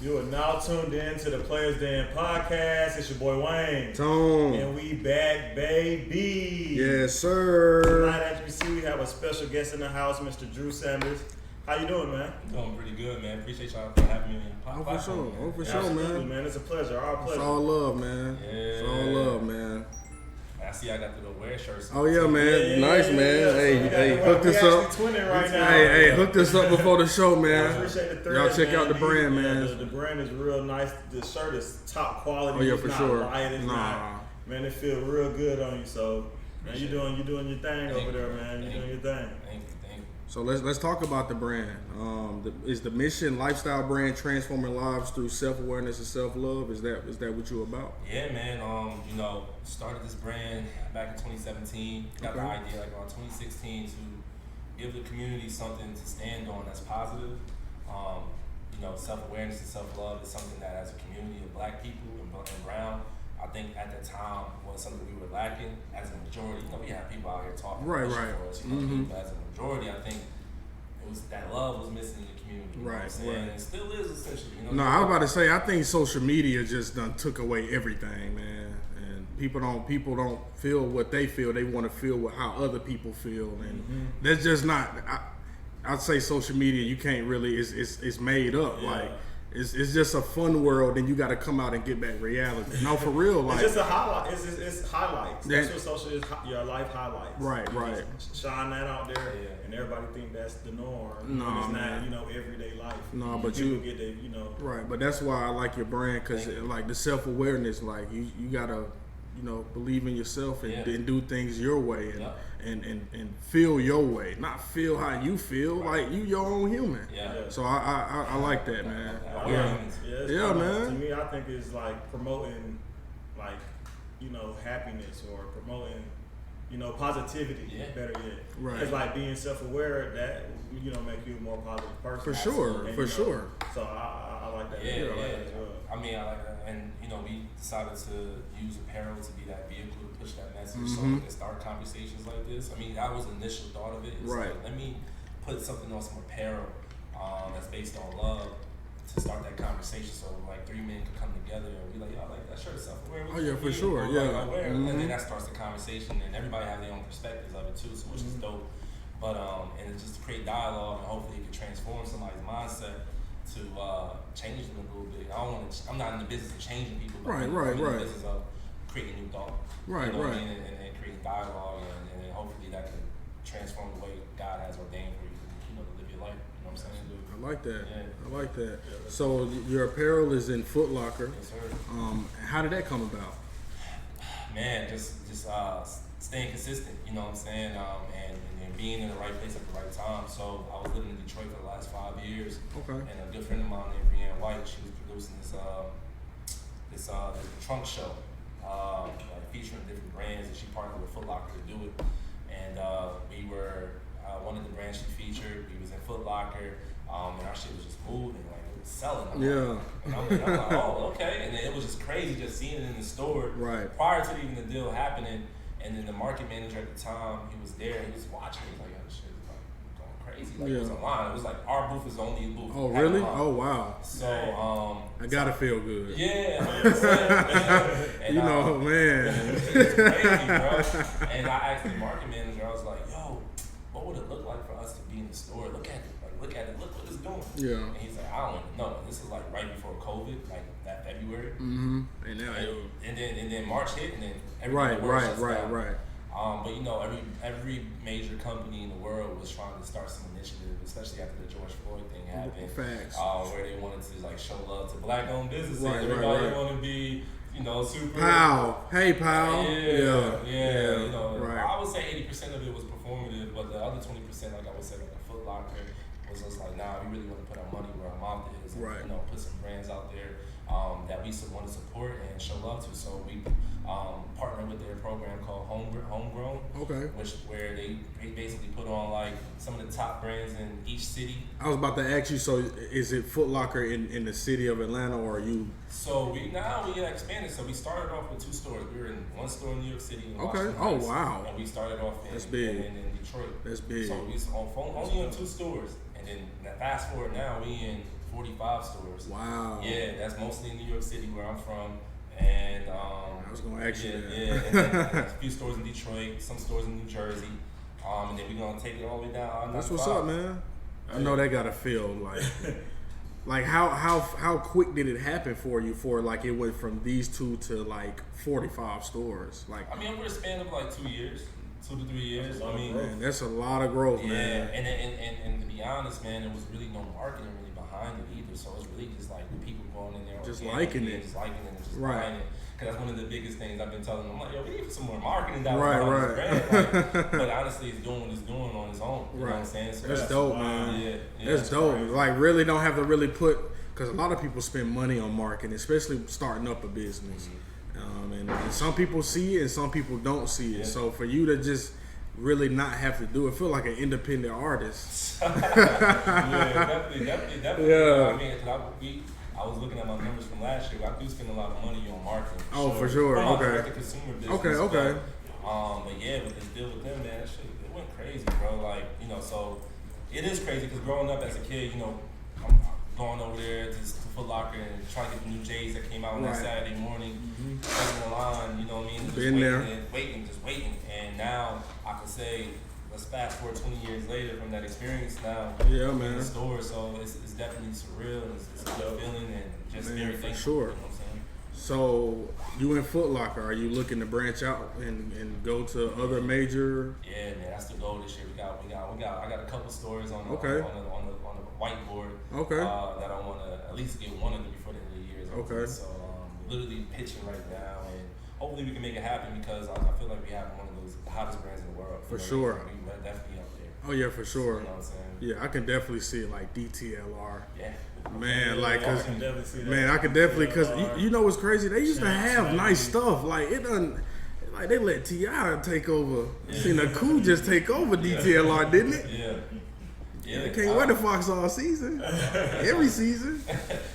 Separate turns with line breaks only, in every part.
You are now tuned in to the Players Den podcast. It's your boy Wayne.
Tone.
And we back, baby.
Yes, sir.
Tonight, as you see, we have a special guest in the house, Mr. Drew Sanders. How you doing, man?
I'm doing pretty good, man. Appreciate y'all for having me.
Oh, for sure. Oh, for sure,
Absolutely,
man.
It's a pleasure. Our pleasure.
It's all love, man.
Yeah.
It's all love, man.
I see I got the little wear shirts.
Oh, yeah, man. Nice, man.
Yeah.
Hey, hook this up.
Twinning right now.
Hey, hook this up before the show,
I
man.
appreciate the thread,
Y'all check
man.
out the brand, man.
The brand is real nice. The shirt is top quality.
Oh, yeah,
it's
for
not
sure.
Light. It's not, man, it feel real good on you. So, man, you doing your thing over there, man. You doing your thing.
Thank you.
So let's talk about the brand. Is the mission lifestyle brand transforming lives through self-awareness and self-love? Is that what you're about?
Yeah, man. Started this brand back in 2017. Got the idea like around 2016 to give the community something to stand on that's positive. Self-awareness and self-love is something that as a community of black people and brown, I think at the time was something we were lacking as a majority. We have people out here talking
right.
for us, but as a majority, I think it was that love was missing in the community. You know what I'm saying? And it still is essentially.
No, I was about to say, I think social media just done took away everything, man. And people don't feel what they feel. They want to feel what how other people feel, and that's just not. I'd say social media, you can't really. It's made up.
Yeah.
Like it's just a fun world, and you got to come out and get back reality. No, for real. Like
it's just a highlight. It's highlights. That's what social is. Your life highlights.
Right.
Shine that out there, and everybody think that's the norm.
No,
it's
man.
not. Everyday life.
No, but
people
you
get the.
Right, but that's why I like your brand, because like the self-awareness, like you gotta believe in yourself and do things your way and feel your way, not feel how you feel. Like you your own human. So I like that, man. Man.
To me, I think it's like promoting happiness or promoting positivity. Better yet,
right?
It's like being self-aware that make you a more positive person.
For sure.
So I like that.
Yeah.
I like that as well.
I mean, I like that, and we decided to use apparel to be that vehicle to push that message, so we can start conversations like this. I mean, that was the initial thought of it. It's
right.
Like, let me put something on some apparel that's based on love to start that conversation, so like three men can come together and be like, "Yo, I like that shirt self-aware."
Oh yeah, for sure. Yeah.
And then that starts the conversation, and everybody have their own perspectives of it too, so which is dope. But and it's just to create dialogue, and hopefully it can transform somebody's mindset to change them a little bit. I'm not in the business of changing people, but I'm in the business of creating new thought.
Right.
And creating dialogue, and then hopefully that can transform the way God has ordained for you to live your life. You know what I'm saying?
I like that.
Yeah.
I like that. So your apparel is in Foot Locker.
Yes, sir.
How did that come about?
Man, just staying consistent. You know what I'm saying? And being in the right place at the right time. So I was living in Detroit for the last 5 years.
Okay.
And a good friend of mine named Brianne White, she was producing this trunk show, featuring different brands, and she partnered with Foot Locker to do it. And we were one of the brands she featured. We was in Foot Locker, and our shit was just moving, like it was selling. I'm like, oh, okay. And then it was just crazy just seeing it in the store.
Right.
Prior to even the deal happening, and then the market manager at the time, he was there. He was watching. He was like, "Yo, this shit is like going crazy." Like it was a line. It was like our booth was the only booth.
Oh really? Oh wow.
So
I gotta feel good.
Yeah, 100%. And,
man.
It's crazy, bro. And I asked the market manager, I was like, "Yo, what would it look like for us to be in the store? Look at it. Look what it's doing."
Yeah.
And he's like, "I don't even know. This is like right before COVID, like that February."
Mm-hmm.
And then March hit, and then
right.
But every major company in the world was trying to start some initiative, especially after the George Floyd thing happened.
Facts.
Where they wanted to like show love to black-owned businesses.
Right,
Everybody wanted to be, super.
Pal. Hey, pal.
Yeah.
Right.
I would say 80% of it was performative, but the other 20%, like I would say, like the Foot Locker, was just like, nah, we really want to put our money where our mouth is, and,
right.
Put some brands out there that we want to support and show love to. So we partnered with their program called Homegrown, where they basically put on like some of the top brands in each city.
I was about to ask you, so is it Foot Locker in the city of Atlanta, or are you?
So we expanded. So we started off with 2 stores. We were in one store in New York City.
Okay. Oh wow.
And we started off in Detroit.
That's big.
So we was only on 2 stores, and then fast forward now we in 45 stores.
Wow.
Yeah, that's mostly in New York City where I'm from. And
I was gonna ask you that.
Yeah, and a few stores in Detroit, some stores in New Jersey, and then we're gonna take it all the way down.
That's what's up, man. I know that gotta feel like how quick did it happen for you? For like it went from these 2 to like 45 stores. Like
I mean, over a span of like 2 years, 2 to 3 years. I mean,
man, that's a lot of growth,
yeah,
man.
And to be honest, man, there was really no marketing really behind it either. So it's really just like the people going in there,
just liking it,
and just buying it.
Right.
Because that's one of the biggest things I've been telling them. I'm like, yo, we need some more marketing down
right.
Like, but honestly, it's doing what it's doing on its own. You know what I'm saying? So
that's dope, man.
Yeah,
that's dope. Crazy. Like, really don't have to really put, because a lot of people spend money on marketing, especially starting up a business. And some people see it and some people don't see it. So for you to just really not have to do it, feel like an independent artist.
Definitely.
Yeah.
I mean, I was looking at my numbers from last year. I do spend a lot of money on marketing.
For sure.
From
Okay.
the consumer business.
Okay.
But yeah, with this deal with them, man, that shit, it went crazy, bro. Like, so it is crazy because growing up as a kid, I'm going over there to Foot Locker and trying to get the new J's that came out on that Saturday morning. Waiting in line, you know what I mean? Just
Been there.
waiting. And now I can say, let's fast forward 20 years later from that experience now.
Yeah, man.
In the store, so it's definitely surreal and it's a good feeling and just very thankful.
For sure.
You know what I'm saying?
So you in Foot Locker, are you looking to branch out and go to other major?
Yeah, man, that's the goal this year. I got a couple stores on the whiteboard.
Okay.
That I want to at least get one of them before the end of the year.
Okay.
So literally pitching right now, and hopefully we can make it happen because I feel like we have one of those hottest brands in the world.
For sure.
We definitely up there.
Oh yeah, for sure.
You know what I'm saying?
Yeah, I can definitely see it like DTLR.
Yeah.
Man, like, cause
I can definitely see that.
man, I could definitely, cause you know what's crazy? They used to have nice stuff. Like it done, like they let T.I. take over. Seen a coup just take over DTLR, didn't it?
Yeah. Yeah,
They can't wear the Fox all season, every season.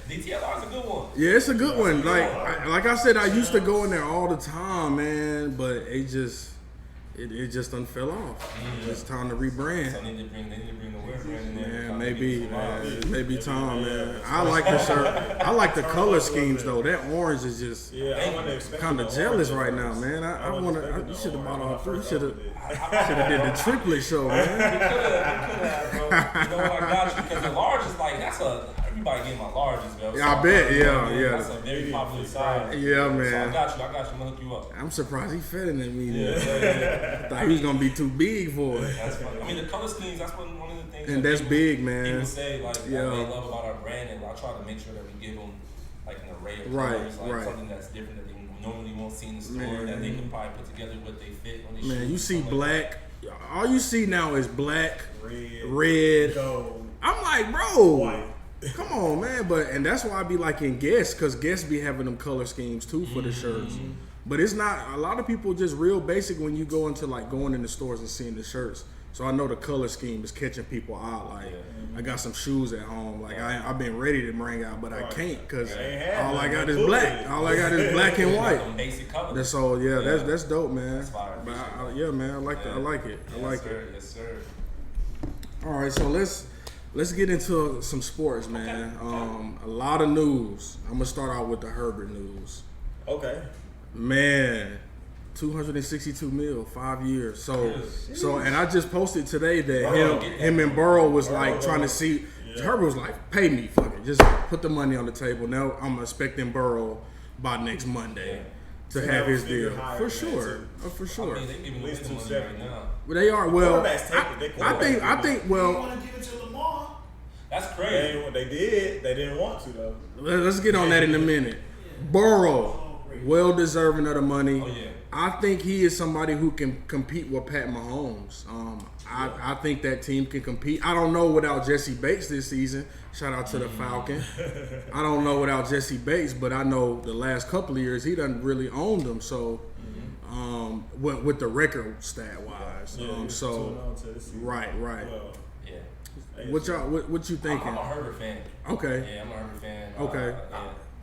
DTLR's a good one.
Yeah, it's a good one. Like I said, I used to go in there all the time, man, but it just done fell off. It's time to rebrand.
So they need to bring the wear brand in there.
Man, maybe time, man. I like the shirt. I like the color schemes though. That orange is just kind of jealous right now, man. I want to. You should have bought all three. Should have did the triplet show, man.
We could have, bro. You know what, I got you because the large is like everybody getting my larges, bro.
Yeah, I bet. Yeah.
That's a very popular size.
Yeah, man.
So I got you. I'm gonna hook you up.
I'm surprised he fatter than me. I thought he was gonna be too big for it.
That's funny. I mean, the color schemes. That's one of the things.
And that's big, man.
People say like that they love about our brand, and I try to make sure that we give them like an array of colors, like something that's different that they normally won't see in the store that they can probably put together what they fit on their shoes.
Man, you see black. All you see now is black,
red,
gold. I'm like, bro,
white.
Come on, man. And that's why I be like in Guess, because Guess be having them color schemes too for the shirts. But it's not, a lot of people just real basic when you go into like going in the stores and seeing the shirts. So I know the color scheme is catching people out. Like I got some shoes at home. Like I've been ready to bring out, but I can't because all I got is black. All I got is black and white.
Basic colors.
That's all. Yeah, that's dope, man.
That's fire.
But yeah, man, I like it. I like it.
Yes, sir.
All right, so let's get into some sports, man. A lot of news. I'm gonna start out with the Herbert news.
Okay.
Man, 262 mil, 5 years. So, and I just posted today that him and Burrow was like trying to see. Herbert was like, "Pay me, fuck it, just put the money on the table." Now I'm expecting Burrow by next Monday to have his deal for sure. For sure.
I mean, they giving away the money right now.
Well, they are. Well, I think. Well,
want to give it to Lamar.
That's crazy.
They did. They didn't want to though.
Let's get on that in a minute. Burrow, well deserving of the money.
Oh yeah.
I think he is somebody who can compete with Pat Mahomes. I think that team can compete. I don't know without Jesse Bates this season. Shout out to the Falcon. I don't know without Jesse Bates, but I know the last couple of years he doesn't really own them. So, with the record stat wise, right.
Well,
Yeah.
What you thinking?
I'm a Herbert fan.
Okay.
Yeah, I'm a Herbert fan.
Okay.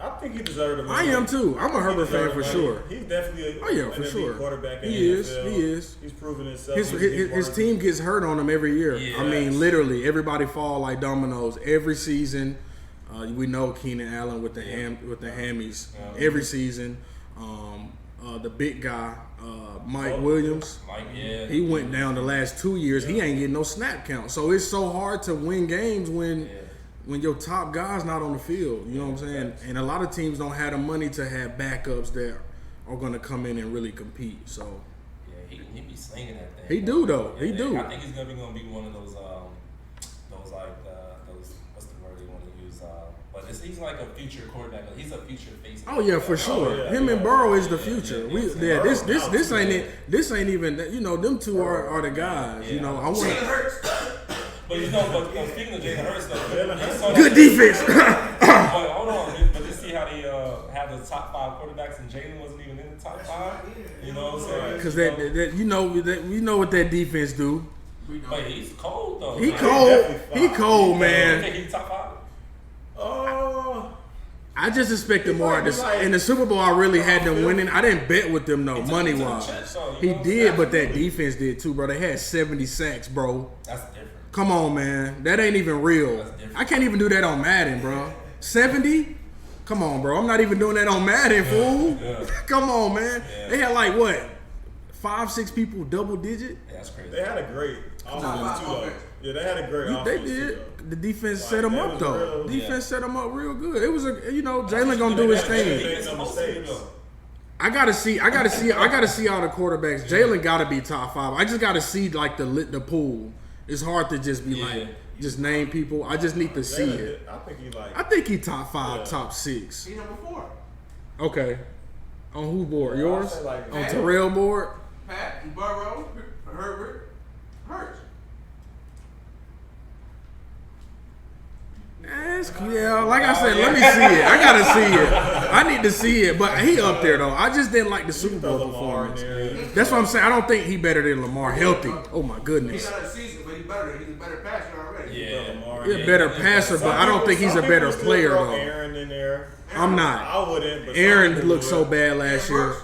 I think he deserved the
I
money.
am too. I'm a Herbert fan for sure.
He's definitely
for sure.
quarterback in
He
the
is.
NFL.
He is.
He's proven himself.
His team gets hurt on him every year.
Yeah.
I mean, literally, everybody fall like dominoes every season. We know Keenan Allen with the hammies every season. The big guy, Mike Williams. He went down the last 2 years. He ain't getting no snap count. So it's so hard to win games when your top guy's not on the field. You know what I'm saying? And a lot of teams don't have the money to have backups that are going to come in and really compete. So
he be slinging that thing.
He do though. He do.
I think he's gonna be one of those what's the word they want to use? But he's like a future quarterback. He's a future face.
Oh yeah, for sure. Him and Burrow is the future. This ain't it. This ain't even. Them two are the guys. I want.
But speaking of Jalen Hurts, though,
good defense.
Hold on, but you see how they have the top 5 quarterbacks and Jalen wasn't even in the top 5. You know what I'm saying?
Because we know what that defense do.
But he's cold though.
He cold, man.
You think he's top 5?
I just expected more. In the Super Bowl, I really had them winning. I didn't bet with them, no, money-wise. He did, but that defense did too, bro. They had 70 sacks, bro.
That's different.
Come on, man. That ain't even real. I can't even do that on Madden, bro. 70? Come on, bro. I'm not even doing that on Madden, fool. Yeah. Come on, man. Yeah. They had like, what, 5-6 people double digit?
Yeah, that's crazy.
They had a great offense, too, though. Yeah, they had a great offense.
They did. The defense set them up, though. Defense set them up real good. It was Jalen gonna do his thing. I gotta see all the quarterbacks. Jalen gotta be top 5. I just gotta see like the pool. It's hard to just be just name people. I just need to see it. I think he top 5, top 6.
He number 4.
Okay. On who board? Yours? On Terrell board?
Pat, Burrow, Herbert, Hurts.
Like I said, let me see it. I gotta see it. I need to see it, but he up there though. I just didn't like the Super Bowl performance. That's what I'm saying. I don't think he better than Lamar healthy. Oh my goodness.
He's not a season, but he's a better passer already.
He's a better passer, but I don't think he's a better player though.
Aaron in there.
I'm not.
I wouldn't. But
Aaron looked so bad last year.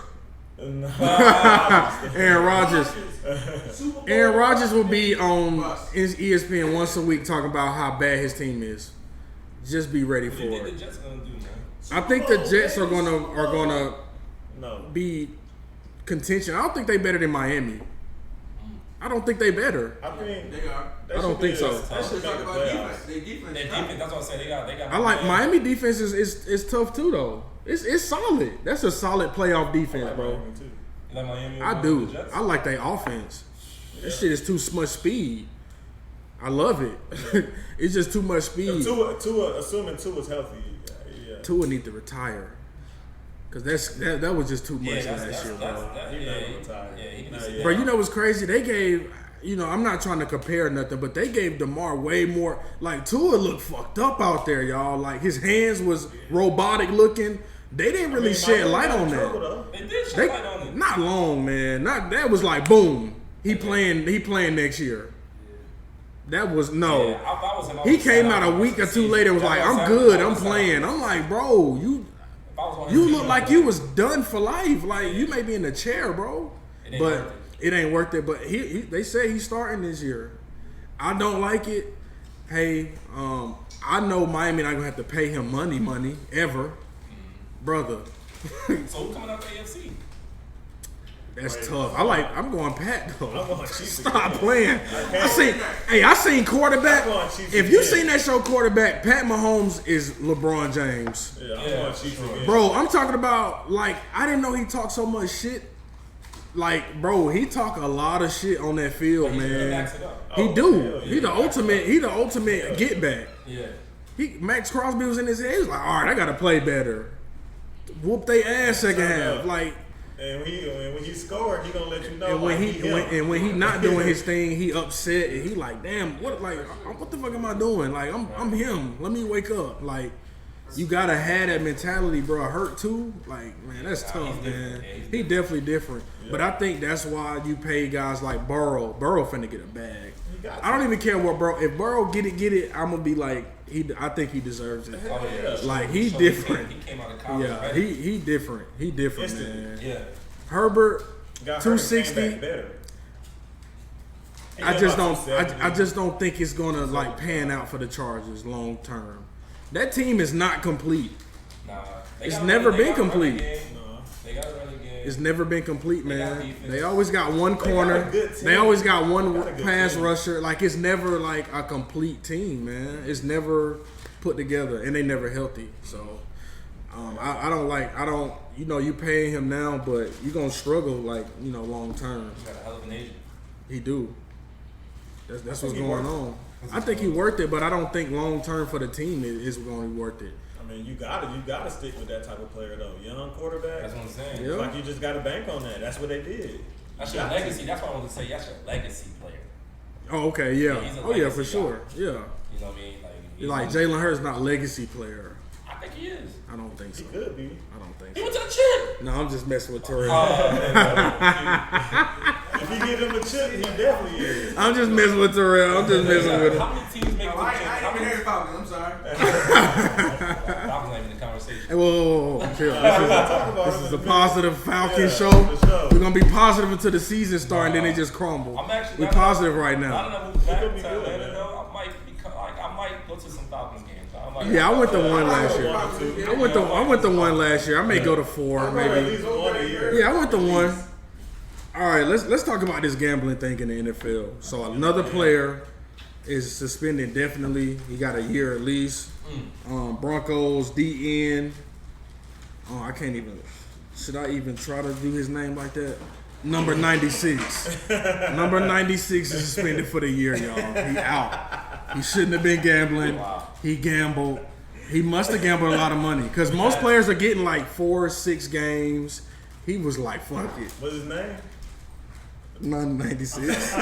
Aaron Rodgers will be on ESPN once a week talking about how bad his team is. Just be ready for it.
What the Jets gonna do, man?
I think the Jets are gonna be contention. I don't think they better than Miami. I don't think they better.
I think
they are.
I don't think so.
That should make the playoffs.
Their defense. That's what I'm saying. They got.
I like Miami defense is tough too though. It's solid. That's a solid playoff defense, bro.
You like Miami?
I do. I like their offense. This shit is too much speed. I love it. It's just too much speed.
Tua, assuming Tua's healthy. Yeah.
Tua need to retire. Cause that was just too much last year, bro. Bro, you know what's crazy? They gave, I'm not trying to compare nothing, but they gave DeMar way more. Like Tua looked fucked up out there, y'all. Like his hands was robotic looking. They didn't really shed light on that.
They did shed light on it.
Not long, man. That was like boom. He playing next year. That was no.
Yeah, if I was him,
he came out a week or two later and was like, I'm good, I'm playing. I'm like, bro, you look like you was done for life. Like you may be in a chair, bro. But it ain't worth it. But they say he's starting this year. I don't like it. Hey, I know Miami not gonna have to pay him money ever, brother.
So who coming out the AFC?
That's tough. I'm going Pat though.
I'm going Chiefs.
Stop playing. I seen quarterback. If you seen that show Quarterback, Pat Mahomes is LeBron James.
Yeah, I'm going Chiefs again.
Bro, I'm talking about I didn't know he talked so much shit. Bro, he talk a lot of shit on that field, man. He do. He the ultimate get back.
Yeah.
Max Crosby was in his head. He was like, all right, I gotta play better. Whoop they ass second half.
And when he scored, he gonna let you know.
And when he not doing his thing, he upset and he like, damn, what the fuck am I doing? Like I'm him. Let me wake up. Like you gotta have that mentality, bro. Hurt too. Like man, that's tough, man. He definitely different. Yeah. But I think that's why you pay guys like Burrow. Burrow finna get a bag. I don't even care what Burrow. If Burrow get it, I'm gonna be like. I think he deserves it.
Oh, yeah.
Like he different.
He came out of college.
Yeah, he different. He different, man.
Yeah.
Herbert, 260. I just don't think it's gonna pan out for the Chargers long term. That team is not complete.
Nah,
It's never been complete.
They got to run the game.
It's never been complete,
They got
man.
defense.
They always got one corner. They always got one pass rusher. Like, it's never like a complete team, man. It's never put together, and they never healthy. So, I don't. You know, you paying him now, but you're gonna struggle, like, you know, long term.
He's got a hell of an agent.
He do. That's what's going on. I think he worth it, but I don't think long term for the team is going to be worth it.
I mean, you gotta stick with that type of player though. Young quarterback.
That's what I'm saying.
Yeah.
Like, you just gotta bank on that. That's what they did.
That's your legacy. That's what I want to say. That's your legacy player.
Oh, okay, yeah.
He's a
Oh, yeah, for
legacy
sure.
guy.
Yeah.
You know what I mean?
Like Jalen Hurts not legacy player.
I think he is.
I don't think so.
He could be.
I don't think
He
so.
went to the chip.
No, I'm just messing with Terrell.
If you give him a chip, he definitely is.
I'm just messing with Terrell. I'm just messing with him.
How many teams make
No,
the
I
chip?
ain't even heard Falcons. I'm sorry.
Falcons ain't in the conversation.
Hey, whoa. Chill. This is a positive Falcon
Yeah,
show.
for sure.
We're gonna be positive until the season starts, and then they just crumble.
I'm actually
We're positive right
Now
now.
that I moved back
could be
to
good,
Atlanta,
man.
though, I might go to some Falcons games.
Yeah, I went to one last year. I went to one last year. I may go to four,
At
maybe.
least one a year.
Yeah, I went to one. All right, let's talk about this gambling thing in the NFL. So another player is suspended indefinitely. He got a year at least. Broncos DN. Oh, I can't even. Should I even try to do his name like that? Number 96. Number 96 is suspended for the year, y'all. He out. He shouldn't have been gambling.
Wow.
He gambled. He must have gambled a lot of money because most players are getting like 4 or 6 games. He was like, fuck it.
What's his name?
96.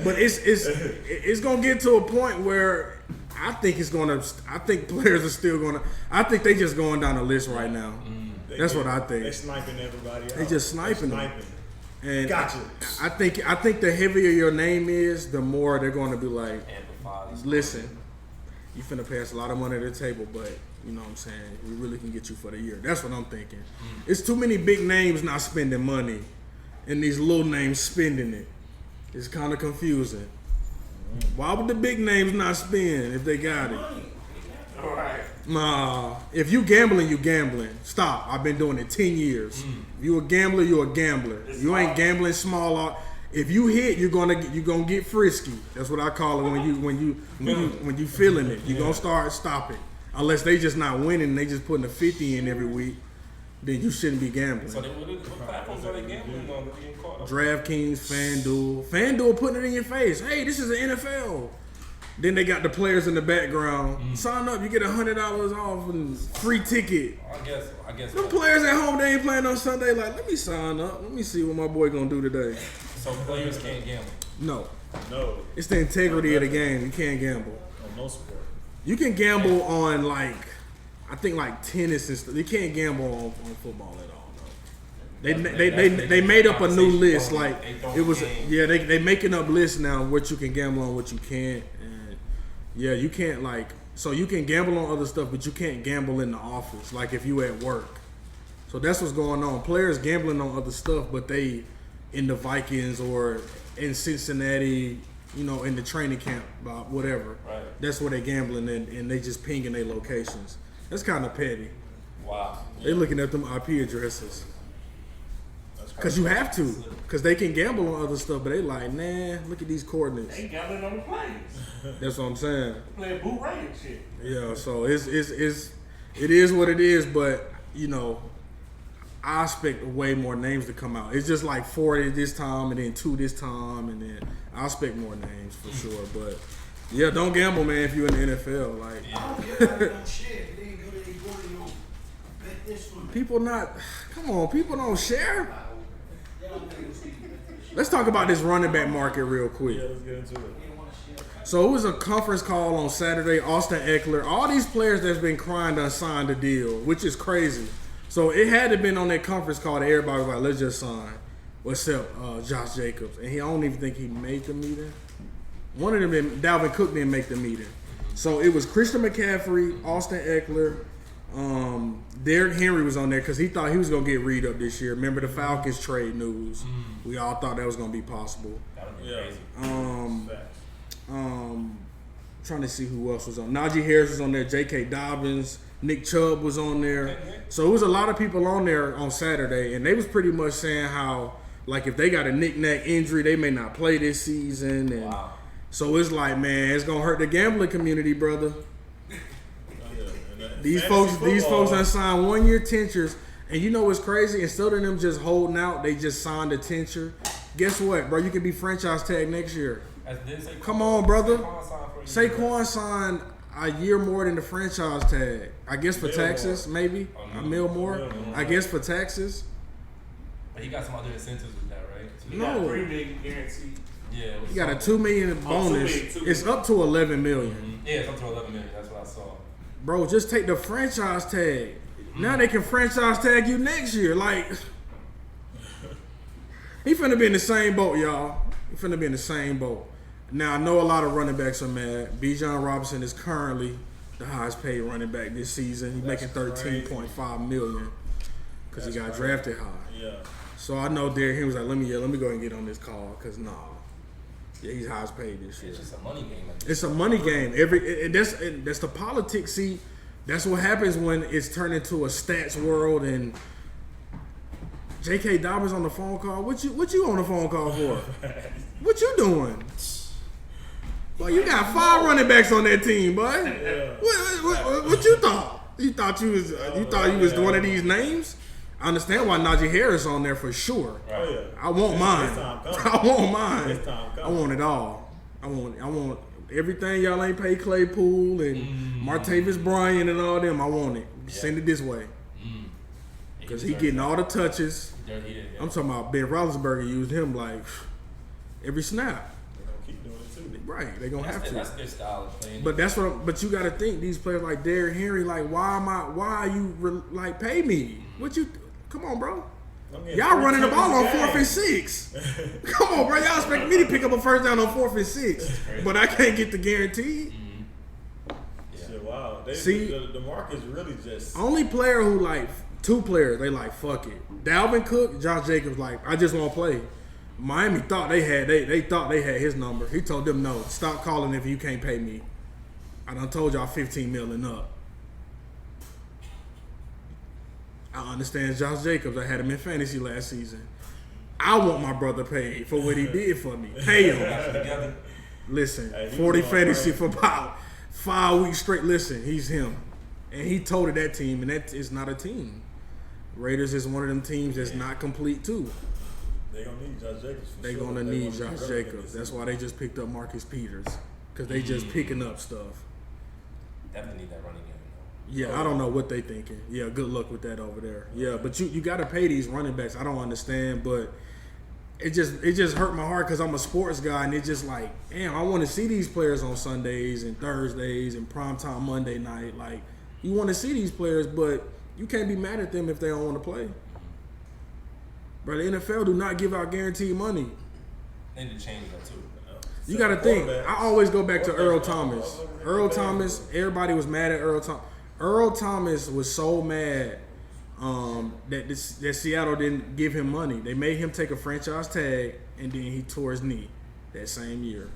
But it's gonna get to a point where I think players are still gonna. I think they just going down the list right now. That's what I think.
They sniping everybody out.
They just sniping them.
sniping.
And
Gotcha.
I think the heavier your name is, the more they're going to be like, listen, you finna pass a lot of money to the table, but you know what I'm saying, we really can get you for the year. That's what I'm thinking. It's too many big names not spending money, and these little names spending it. It's kind of confusing. Why would the big names not spend if they got it?
All right.
Nah, if you gambling, you gambling. Stop. I've been doing it 10 years. If you a gambler, you a gambler. You ain't gambling small. If you hit, you're gonna get frisky. That's what I call it when you feeling it. You're gonna start stopping. Unless they just not winning, they just putting a 50 in every week, then you shouldn't be gambling.
So what platforms are they gambling on? What are you caught up?
DraftKings, FanDuel putting it in your face. Hey, this is the NFL. Then they got the players in the background. Sign up, you get $100 off and free ticket.
I guess.
Them players at home, they ain't playing on Sunday. Like, let me sign up. Let me see what my boy gonna do today.
So players can't gamble.
No,
No.
it's the integrity of the game. You can't gamble.
On no sport.
You can gamble on I think tennis and stuff. You can't gamble on football at all. No. They made up a new list. Like it was. Yeah, they making up lists now what you can gamble on, what you can't. And yeah, you can't so you can gamble on other stuff, but you can't gamble in the office. Like if you at work. So that's what's going on. Players gambling on other stuff, but they in the Vikings or in Cincinnati, you know, in the training camp, whatever.
Right.
That's where they gambling and they just pinging their locations. That's kind of petty.
Wow.
They looking at them IP addresses. Because you have to. Because they can gamble on other stuff, but they like, nah, look at these coordinates.
They gambling on the plays.
That's what I'm saying.
Playing boot ray and shit.
Yeah, so it is what it is, but, you know, I expect way more names to come out. It's just like 40 this time and then 2 this time, and then I expect more names for sure. But, yeah, don't gamble, man, if you're in the NFL. Like, people don't share. Let's talk about this running back market real quick.
Yeah, let's get into it.
So it was a conference call on Saturday. Austin Eckler, all these players that's been crying done signed a deal, which is crazy. So it had to been on that conference call that everybody was like, let's just sign. Except Josh Jacobs. And I don't even think he made the meeting. One of them, Dalvin Cook, didn't make the meeting. So it was Christian McCaffrey, Austin Eckler, Derrick Henry was on there because he thought he was going to get read up this year. Remember the Falcons trade news? We all thought that was going to be possible.
That would be
Yeah.
crazy.
Facts.
trying to see who else was on. Najee Harris was on there. J.K. Dobbins, Nick Chubb was on there. So it was a lot of people on there on Saturday, and they was pretty much saying how, like, if they got a knick-knack injury, they may not play this season. And so it's like, man, it's gonna hurt the gambling community, brother. These folks done signed 1-year tentures, and you know what's crazy? Instead of them just holding out, they just signed a tenture. Guess what, bro? You can be franchise tag next year. Come on, brother. Saquon signed a year more than the franchise tag. I guess for taxes, maybe a mil more. I guess for taxes.
But he got some other incentives with that, right? So
No.
$3 million guaranteed.
Yeah.
You got a $2 million bonus.
$2 million.
It's up to $11 million.
Mm-hmm. Yeah, it's up to $11 million. That's what I saw.
Bro, just take the franchise tag. Now they can franchise tag you next year. Like, he finna be in the same boat, y'all. He finna be in the same boat. Now, I know a lot of running backs are mad. Bijan Robinson is currently the highest paid running back this season. He's making $13.5 million because he got drafted high.
Yeah.
So I know Derrick Henry was like, let me go ahead and get on this call because yeah, he's highest paid this year.
It's just a money game.
It's a money game. That's the politics. See, that's what happens when it's turned into a stats world. And J.K. Dobbins on the phone call. What you on the phone call for? What you doing? Well, you got 5 running backs on that team, boy.
Yeah.
What you thought? You thought you was one of these names? I understand why Najee Harris on there for sure.
Oh, yeah.
I want mine. I want mine. I want it all. I want everything y'all ain't pay Claypool and Martavis Bryant and all them. I want it. Send it this way. Because he getting all the touches. I'm talking about Ben Roethlisberger used him like every snap.
They're going to keep doing it too.
Right, they're going to have to.
That's their style of playing.
But you got to think, these players like Derrick Henry, like, why you pay me? Come on, bro. Y'all running the ball on 4th and 6. Come on, bro. Y'all expect me to pick up a first down on 4th and 6, but I can't get the guarantee.
Shit, wow.
See,
the market's really just
only player who like 2 players, they like fuck it. Dalvin Cook, Josh Jacobs, like I just won't play. Miami thought they had his number. He told them no, stop calling if you can't pay me. I done told y'all 15 million up. I understand Josh Jacobs. I had him in fantasy last season. I want my brother paid for what he did for me. Pay him. Listen, 40 fantasy for about 5 weeks straight. Listen, he's him. And he told that team, and that is not a team. Raiders is one of them teams that's not complete too.
They're going to need Josh Jacobs.
They're going to need Josh Jacobs. That's why they just picked up Marcus Peters. Because they just picking up stuff.
Definitely need that running game.
Yeah, I don't know what they thinking. Yeah, good luck with that over there. Yeah, but you got to pay these running backs. I don't understand, but it just hurt my heart because I'm a sports guy, and it's just like, damn, I want to see these players on Sundays and Thursdays and primetime Monday night. Like, you want to see these players, but you can't be mad at them if they don't want to play. Bro, the NFL do not give out guaranteed money.
They need to change that too.
You got to think. I always go back to Earl Thomas. Earl Thomas, everybody was mad at Earl Thomas. Earl Thomas was so mad that Seattle didn't give him money. They made him take a franchise tag, and then he tore his knee that same year.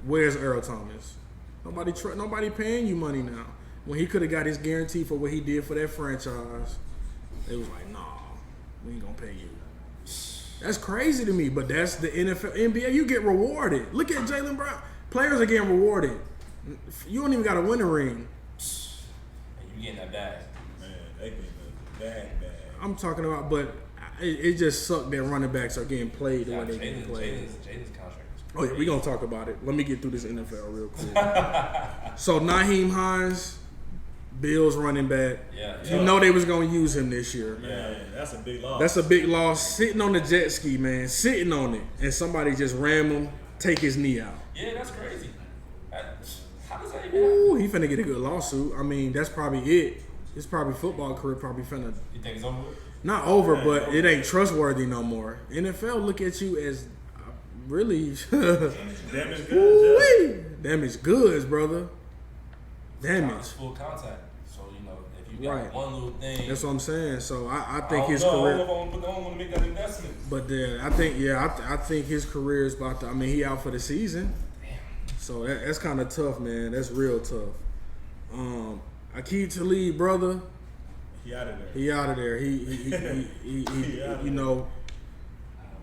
Where's Earl Thomas? Nobody paying you money now. When he could have got his guarantee for what he did for that franchise, it was like, nah, we ain't gonna pay you. That's crazy to me, but that's the NFL. NBA, you get rewarded. Look at Jaylen Brown. Players are getting rewarded. You don't even got to win a ring.
You getting that bag.
Man, they getting the bag.
I'm talking about, but it just sucked that running backs are getting played the way they getting played.
Jaden's contract is
Oh yeah, we gonna talk about it. Let me get through this NFL real quick. So Nyheim Hines, Bills running back.
Yeah.
You know they was gonna use him this year.
Man, that's a big loss.
That's a big loss. Sitting on the jet ski, man. Sitting on it, and somebody just ram him, take his knee out.
Yeah, that's crazy. How does that even
Ooh,
happen?
he finna get a good lawsuit. I mean, that's probably it. His probably football career probably finna
You think it's over with?
not over, but it ain't trustworthy no more. NFL look at you as really
Damaged goods.
damaged goods, brother. Damage.
It's full contact. So, you know, if you got
Right.
one little thing.
That's what I'm saying. So I think his
I don't
career.
know if I want to make that investment.
But then I think his career is about to. I mean, he out for the season.
Damn.
So that's kind of tough, man. That's real tough. Akeem Talib, brother.
He out of there.
He out of there. He you know,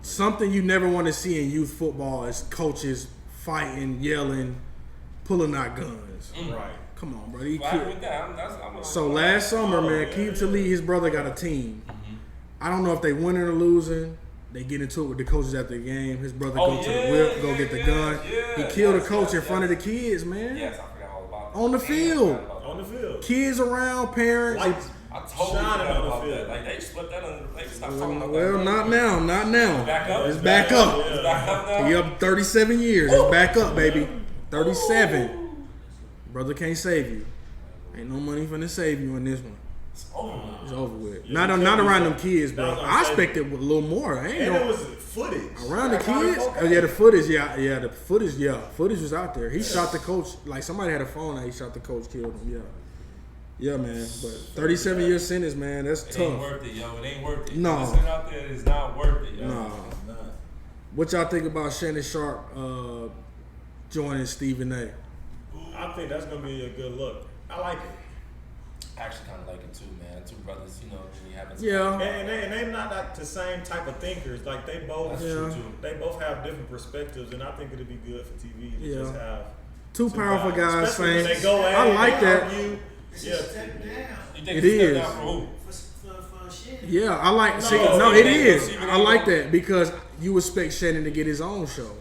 something you never want to see in youth football is coaches fighting, yelling, pulling out guns.
Right.
Come on, bro. So last summer, man, Akeem Talib, his brother got a team. I don't know if they winning or losing. They get into it with the coaches after the game. His brother go to the whip, go get the gun. He killed a coach in front of the kids, man.
Yes, I forgot all about that.
On the field.
On the field.
Kids around, parents.
I totally forgot about that. Like they split that under the plate. Stop talking about that.
Well, not now. Not now.
Back up.
It's back up.
It's back up now.
He up 37 years. It's back up, baby. 37. Brother can't save you. Ain't no money finna save you in this one. It's over with.
Yeah,
not around them kids, bro.
That's what
I
I'm saying.
expected a little more. I ain't
And
no
it was footage.
around the
Like, how
kids.
focus?
Oh yeah, the footage. Yeah, the footage. Yeah, footage was out there. He shot the coach. Like somebody had a phone. He shot the coach, killed him. Yeah, man. But 37-year sentence, man. That's
It
tough.
ain't worth it, yo. It ain't worth it.
No.
Listening out there is not worth it, yo.
Nah. What y'all think about Shannon Sharp joining Stephen A?
I think that's gonna be a good look. I like it.
I actually kind of like it too, man. Two brothers, you know, when you having
Yeah.
And they not like the same type of thinkers. Like they both,
That's
Yeah.
true too.
they both have different perspectives, and I think it'd be good for TV to
Yeah.
just have
Two powerful guys
especially when
saying.
they go at
I
it,
like
they
that.
argue.
It's
Yeah.
a step down
You think
It
it's
is.
down for who?
for shit.
Yeah, I like. See,
No,
no,
Stephen
it
A.
is.
Stephen A.
I like that because you expect Shannon to get his own show.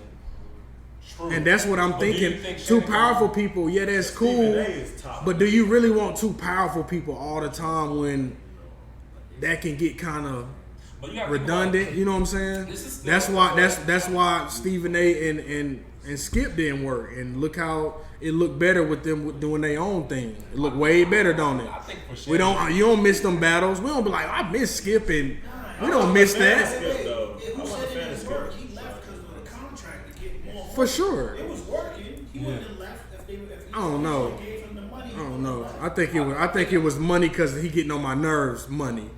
True.
And that's what I'm
But do you
thinking.
think
Two
Shannon-
powerful people, yeah, that's
Stephen
cool.
A is top.
But do you really want two powerful people all the time when that can get kind of
But you gotta think
redundant?
about-
You know what I'm saying?
This is still-
That's why that's why Stephen A. and Skip didn't work. And look how it looked better with them doing their own thing. It looked way better, don't it?
I think for sure.
We don't. You don't miss them battles. We don't be like, I miss Skip, and we don't miss that
Skip, though.
Who
I want
said
a
it
fan
didn't
of
work?
Skip.
He left because of the contract to get more.
for sure.
It was working. He wouldn't have left if he
I don't know.
gave him the money.
I don't know. I think it was money because he getting on my nerves. Money.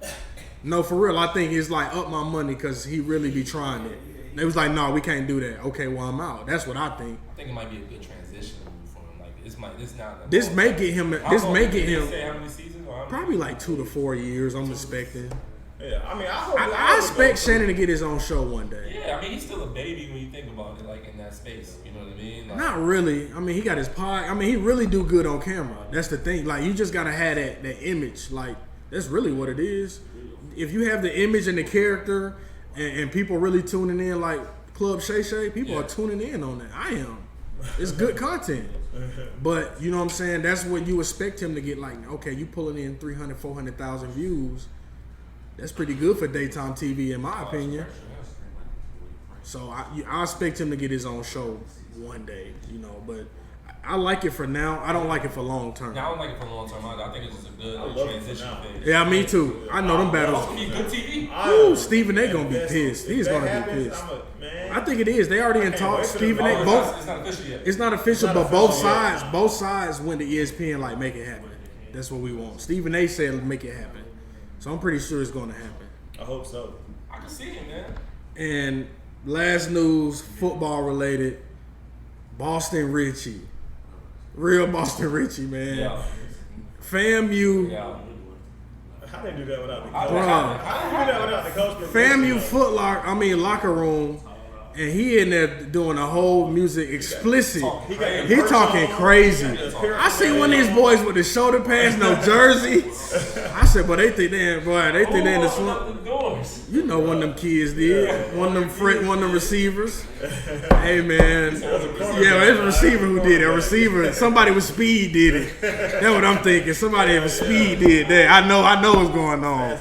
No, for real. I think it's like up my money because he really be trying it. They was like, no, we can't do that. Okay, well I'm out. That's what I think.
I think it might be a good transition move for him. Like this not.
This may get him. This may get
Did they
him
say how many seasons or how many?
probably like 2 to 4 years. I'm expecting.
Yeah, I mean, I hope.
I expect Shannon to get his own show one day.
Yeah, I mean he's still a baby when you think about it, like in that space. You know what I mean? Like,
Not really. I mean, he got his pod. I mean, he really do good on camera. That's the thing. Like, you just gotta have that image. Like, that's really what it is. If you have the image and the character, and people really tuning in, like Club Shay Shay, people are tuning in on that. I am. It's good content. But you know what I'm saying? That's what you expect him to get. Like, okay, you pulling in 300, 400,000 views. That's pretty good for daytime TV, in my opinion. So I expect him to get his own show one day, you know. But I like it for now. I don't like it for long term.
Now I don't like it for a long time. I think it's just a good
love it for
transition
now.
phase.
Yeah, me too. I know them battles.
It's gonna be good TV.
Ooh, Stephen A. gonna be pissed. He's gonna be pissed.
Man,
I think it is. They already in
can't
talks.
wait for
Stephen
them.
A.
Oh,
Both.
it's not official yet.
It's not official,
It's
but
not
both
official yet.
sides. Both sides went to ESPN. Like, make it happen. That's what we want. Stephen A. said, make it happen. So I'm pretty sure it's gonna happen.
I hope so.
I can see him, man.
And last news, football related. Boston Richie, real Boston Richie, man.
Yeah.
FAMU.
Yeah.
How they do that without the
I-
coach?
Bro.
How they do that without the coach?
FAMU locker room, and he in there doing a whole music explicit. He talking crazy. I see one of these boys with the shoulder pads, no jersey. I said, but they think they in the slump.
Open up the doors.
You know, one of them kids did. One of them receivers. Hey man, yeah, it's a receiver who did it. A receiver, somebody with speed did it. That's what I'm thinking. Somebody with speed did that. I know what's going on.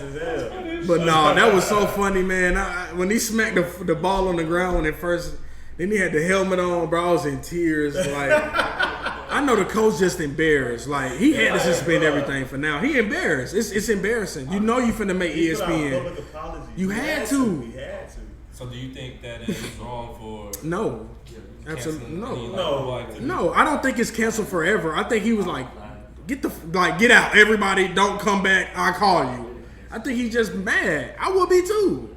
But no, that was so funny, man. When he smacked the ball on the ground when it first, then he had the helmet on, bro. I was in tears. Like, I know the coach just embarrassed. Like, he had to suspend everything for now. He embarrassed. It's embarrassing. You know you finna make ESPN. You had to.
He had to.
So do you think that it's wrong for
No, absolutely
canceling
no.
any, like,
No, I don't think it's canceled forever. I think he was like, get out, everybody, don't come back. I'll call you. I think he's just mad. I would be too.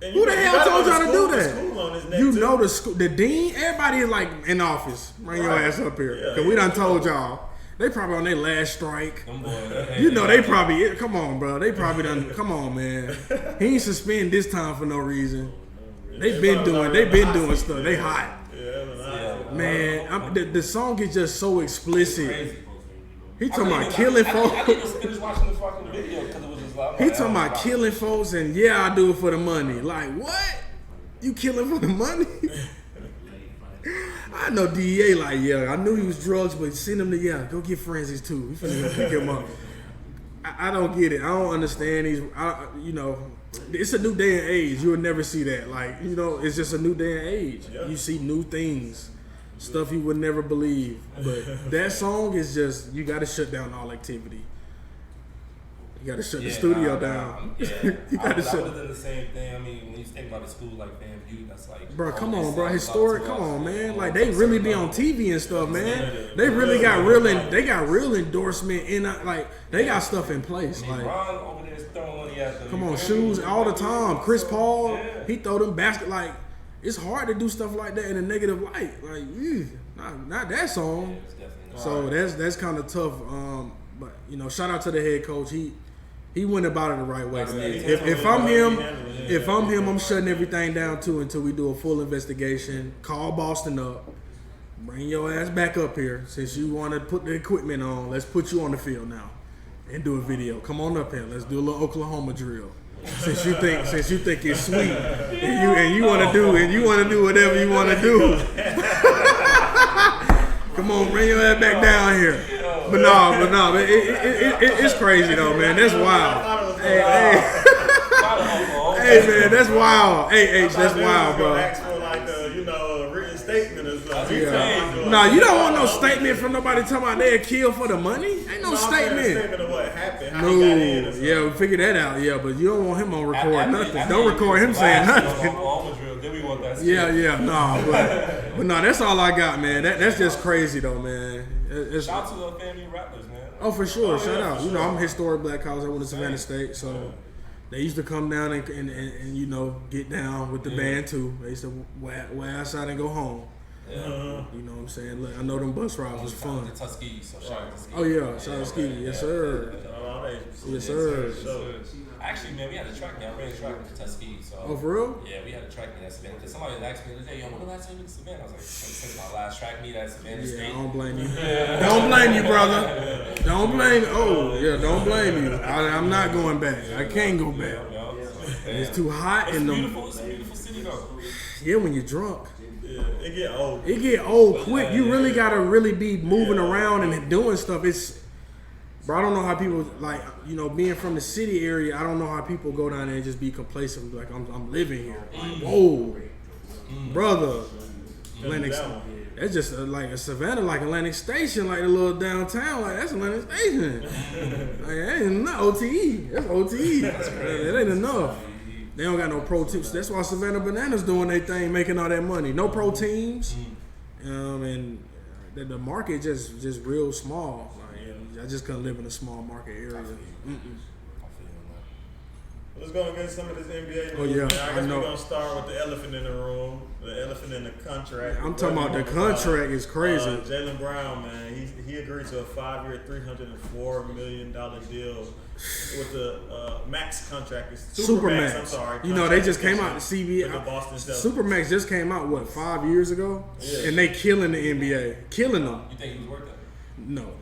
And
Who the hell told y'all to do that?
School on his neck
You
too.
know the school, the dean, everybody is like in office. Bring your ass up here,
Yeah,
cause we done told y'all. They probably on their last strike.
Them boys,
You know they probably. Come on, bro. They probably done. Come on, man. He ain't suspended this time for no reason. They been doing stuff. They hot. Man, the song is just so explicit. He talking about killing
I
folks.
didn't even finish watching the fucking video because it was just like.
He talking about killing folks and yeah, I do it for the money. Like what? You killing for the money? I know DEA like yeah. I knew he was drugs, but send him to go get forensics too. We finna go pick him up. I don't get it. I don't understand these. You know, it's a new day and age. You would never see that. Like you know, it's just a new day and age.
Yeah.
You see new things. Stuff you would never believe. But that song is just, you got to shut down all activity. You got to shut the studio down.
Yeah.
You got to shut.
I would have done the same thing. I mean, when you think about a school like FAMU, that's like.
Bro, come on, bro. Historic, come on, man. Like, they really be on TV and stuff, man. They really got real endorsement in, like, they got stuff in place. Like,
Ron over there is throwing money at them.
come on, shoes all the time. Chris Paul, he throw them basket, like, it's hard to do stuff like that in a negative light. Like, not that song. So that's kind of tough. But you know, shout out to the head coach. He went about it the right way. If I'm him, I'm shutting everything down too until we do a full investigation. Call Boston up. Bring your ass back up here. Since you want to put the equipment on, let's put you on the field now and do a video. Come on up here. Let's do a little Oklahoma drill. Since you think it's sweet, and you want to do whatever you want to do. Come on, bring your ass back down here. But no, it's crazy though, man. That's wild. Hey, man, that's wild. Hey, H, that's wild, bro.
Ask for like a written statement or something.
Yeah. No, you don't want no statement from nobody talking about they'll kill for the money. Ain't no statement.
Statement of what happened, how he got in or something.
Yeah, we figured that out. Yeah, but you don't want him on record nothing. Don't record him saying nothing. But no, that's all I got, man. That's just crazy though, man.
Shout out to the family rappers, man.
Oh, for sure. Shout out. You know, I'm a historic black college. I went to Savannah State, so they used to come down and you know, get down with the band too. They used to wear outside and go home. You know what I'm saying? Look, I know them bus rides was fun.
The Tuskegee, so shout out to Tuskegee.
Oh yeah, shout out to Tuskegee. Yes sir. Yes sir.
Actually, man, we had a track meet. I ran a track meet at Tuskegee. So.
Oh, for real?
Yeah, we had a track meet at Savannah. Because somebody asked me the other day, yo, when the last time you went to Savannah? I was like, since my last track meet at Savannah State.
I don't blame you. Don't blame you, brother. Don't blame you. Oh, yeah, don't blame you. I'm not going back. I can't go back. It's too hot in them.
It's a beautiful city, though.
Yeah, when you're drunk.
Yeah, it get old.
It get old quick. You really gotta really be moving around and doing stuff. Bro, I don't know how people, like, you know, being from the city area, I don't know how people go down there and just be complacent. Like, I'm living here. Like, whoa, brother. Atlantic, that's just like a Savannah, like Atlantic Station, like a little downtown. Like, that's Atlantic Station. Like, that ain't not OTE. That's OTE. That ain't enough. They don't got no pro teams. That's why Savannah Bananas doing their thing, making all that money. No pro teams. And the market just real small. I just couldn't live in a small market area.
Let's go and get some of this NBA news.
Oh, yeah,
I guess
I know.
we're going to start with the elephant in the room, the elephant in the contract.
I'm talking about the contract is crazy.
Jaylen Brown, man, he agreed to a 5-year, $304 million deal with the max contract.
Supermax.
I'm sorry.
You know, they just came out, the
with the Boston Celtics.
Supermax just came out, what, 5 years ago?
Yeah.
And they killing the NBA. Killing them.
You think he was worth that?
No.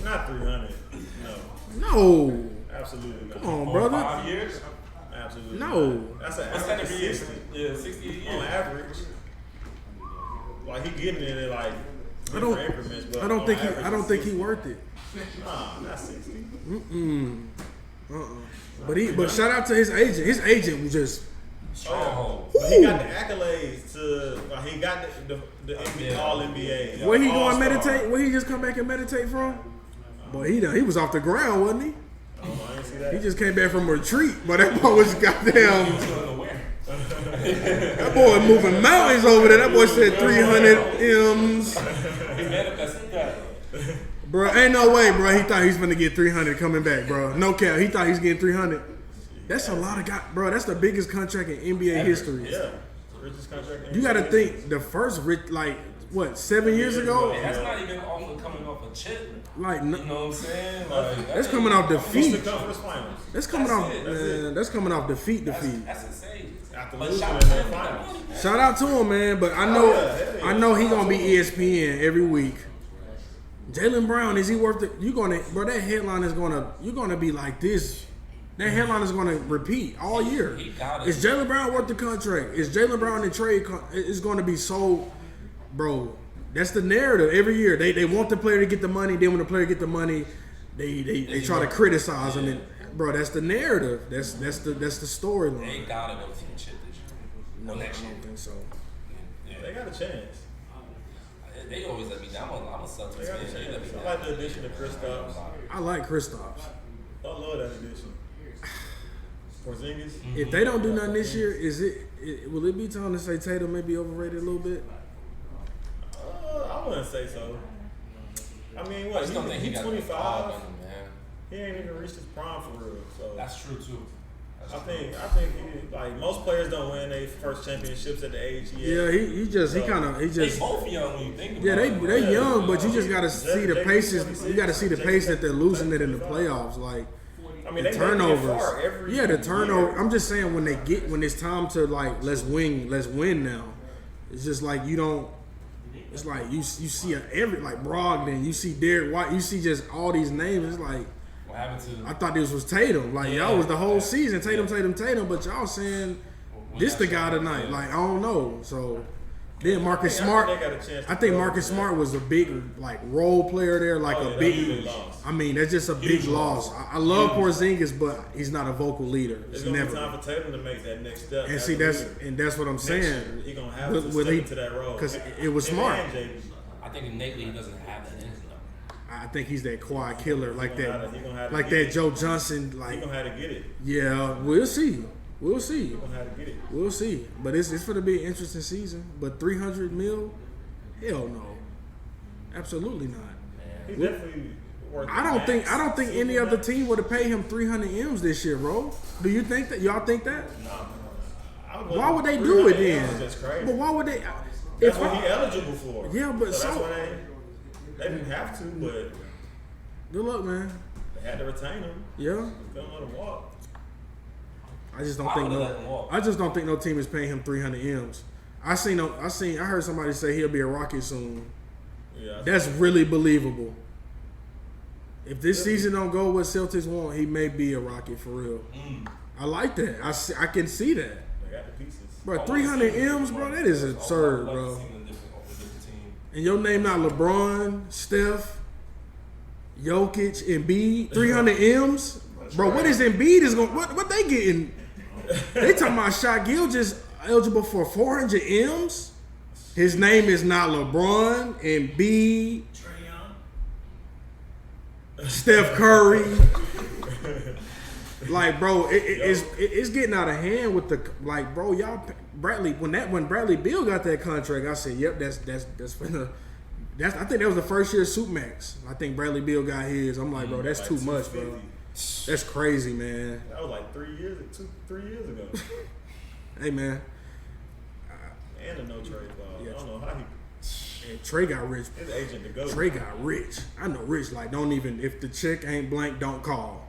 Not 300.
No.
Absolutely not.
Come on, brother.
5 years?
Absolutely
No.
not. That's an
What's that
average
every year?
60
Yeah, 60 a year.
on average. Like he getting it at like
I don't
increments, but
think he worth it.
Nah, not 60.
But shout out to his agent. His agent was just
Stronghold.
But he got the accolades to. He got the NBA, all NBA.
where he
All-Star.
going meditate? Where he just come back and meditate from? Boy, he was off the ground, wasn't he?
I didn't see
He
that.
just came back from a retreat, but that boy was goddamn. That boy moving mountains over there. That boy said 300 M's.
He manifested that.
Bro, ain't no way, bro. He thought he was gonna get 300 coming back, bro. No cap. He thought he was getting 300. That's a lot of guys, bro. That's the biggest contract in NBA history.
Yeah, richest contract.
You got to think the first like what 7 years ago?
And that's not even coming off a chip.
Like
You know what I'm saying? Like,
that's coming off defeat.
What's the conference finals?
That's coming
That's
off.
it.
Man, that's coming off defeat.
That's insane.
After
But
losing
shout
in
out to
the
him.
finals.
Shout out to him, man. But I know he gonna be ESPN every week. Jaylen Brown, is he worth it? You gonna, bro? That headline is gonna. You're gonna be like this. That headline is gonna repeat all year.
He got it.
Is Jaylen Brown worth the contract? Is Jaylen Brown in trade? Is going to be sold, bro? That's the narrative every year. They want the player to get the money. Then when the player get the money, they try to criticize him. And bro, that's the narrative. That's the storyline.
They gotta go to the chip this year.
No, I
next year.
don't think so.
Yeah.
They got a chance.
They always let me down. I'm a Celtics
They got a
fan. They let me
chance. I
down.
like the addition of Kristaps.
I like Kristaps.
I love that addition. Porzingis.
If they don't do nothing this year, will it be time to say Tatum may be overrated a little bit?
I wouldn't say so. I mean,
I
what?
just don't think he got the
25.
ball in him, man.
He ain't even reached his prime for real. So
That's true too.
I think he, like most players don't win their first championships at the age he
Yeah,
is.
he kind of
They both young when you think about
Yeah,
it.
they young, but you just gotta see the
Jay-
paces. You gotta see the
Jay-
pace that they're losing it in the
25.
playoffs. Like
I mean,
the
they make it
turnovers.
far every
Yeah, the turnover.
year.
I'm just saying when it's time to like let's win now. It's just like you don't. It's like you see every like Brogdon, you see Derek White, you see just all these names. It's like
What happened to
I thought this was Tatum. Like y'all was the whole season Tatum, but y'all saying this the guy tonight. Like I don't know. So then Marcus
I think
Smart.
they got a chance to
I think
go
Marcus
over
Smart was a big like role player there, like
Oh, yeah,
a
that's
big.
a big loss.
I mean, that's just a big
Huge
loss.
loss.
I love
Huge.
Porzingis, but he's not a vocal leader.
It's
It's
gonna be
never.
time for Tatum to make that next step.
And
as
see,
a leader.
that's what I'm
Next
saying.
year, he gonna have
Will-
to
will
step
he-
into that role
'cause it was
Him
smart.
and JB.
I think innately he doesn't have that in him though.
I think he's that quiet killer, like
gonna
that,
have to- he gonna have to
like
get
that
it.
Joe Johnson.
He
Like,
gonna have to get it.
yeah, we'll see. We'll see.
He gonna have to get it.
We'll see. But it's going to be an interesting season. But 300 mil, hell no, absolutely not.
He definitely worth.
I don't think any other team would have paid him 300 M's this year, bro. Do you think that? Y'all think that? Why would they do it then?
That's crazy.
But why would they?
That's what he eligible for.
Yeah, but
that's
so-
why they didn't have to, but
Good luck, man.
they had to retain him.
Yeah,
Couldn't let him walk.
I just don't
I
think
would've let him walk.
I just don't think no team is paying him 300 M's. I heard somebody say he'll be a Rocket soon.
Yeah,
That's really believable. If this season don't go what Celtics want, he may be a Rocket for real. I like that. I can see that.
they got the pieces.
Bro, 300 M's, bro, that is absurd, bro. And your name not LeBron, Steph, Jokic, Embiid, 300 M's? Bro, what is Embiid is going what they getting? They talking about Shaq Gilgeous eligible for 400 M's? His name is not LeBron, Embiid,
Trae Young.
Steph Curry. Like, bro, it's getting out of hand with the like, bro. Y'all, Bradley, when Bradley Beal got that contract, I said, yep, that's finna. I think that was the first year of Supermax. I think Bradley Beal got his. I'm like, bro, that's
Like
too much, bro.
250.
That's crazy, man.
That was like 3 years ago.
Hey, man,
And a no trade clause.
Yeah.
I don't know how he.
and Trey got rich.
His agent to go.
Trey got rich. I know rich. Like, don't even if the check ain't blank, don't call.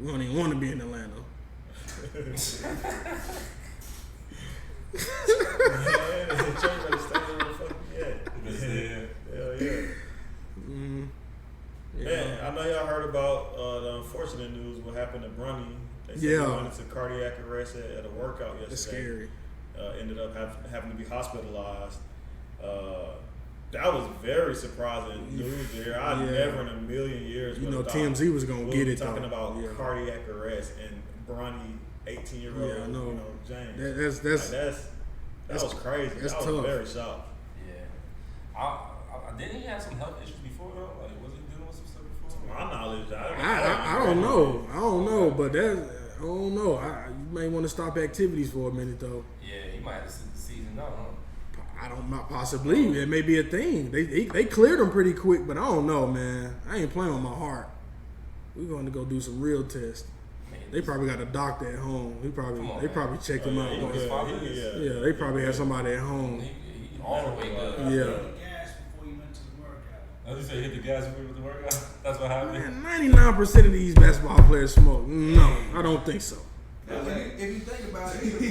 We don't even want to be in Atlanta.
Man, Trey better stay where the fuck he at. Hell yeah.
Yeah.
Man, I know y'all heard about the unfortunate news what happened to Bronny. They said
Yeah.
he went into cardiac arrest at a workout yesterday.
That's scary.
Ended up having to be hospitalized. That was very surprising news there. I
Yeah.
never in a million years
You
would
know
have
TMZ was gonna
we'll
get
be
it,
talking
though.
about
Yeah.
cardiac arrest and Bronny, 18-year-old,
Yeah, I know.
James.
That
was crazy.
that's
I was
tough.
very shocked.
Yeah. Didn't he have some health issues before though? Like, was he dealing with some stuff before?
My knowledge,
I don't know. I don't know, but I don't know. You may want to stop activities for a minute though.
Yeah, he might have to sit the season out, huh?
I don't know. Possibly it may be a thing. They cleared him pretty quick, but I don't know, man. I ain't playing with my heart. We're going to go do some real tests.
Man,
They probably got a doctor at home. They probably checked him out.
Yeah,
they probably had somebody at home.
He all the way good.
Yeah.
Gas before you went to the workout.
As you say, hit the gas before you went to workout. That's what happened.
Man, 99% of these basketball players smoke. No, I don't think so.
If you think about it, he been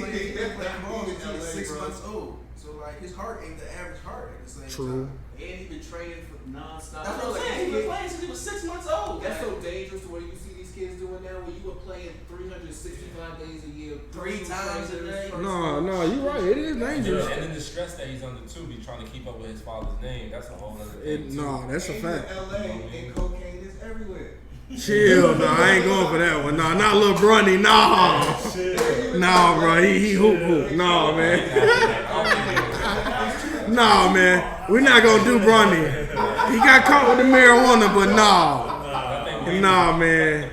playing ball since he was 6 months old. So like his heart ain't the average heart at the same
True.
time.
And he been training for nonstop.
That's what I'm saying. He been playing
since he was 6 months old.
That's so dangerous to where you see these kids doing now, where you were playing 365 days a year, 3 times a day.
No, you're right. It is dangerous.
And then the stress that he's under too, be trying to keep up with his father's name. That's a whole other thing.
No, that's a fact.
LA and cocaine is everywhere.
Chill, no, I ain't going for that one. No, not Lil Brunny. No. No, bro. He hoop. No, man. No, man. We're not going to do Brunny. He got caught with the marijuana, but no. Nah, man.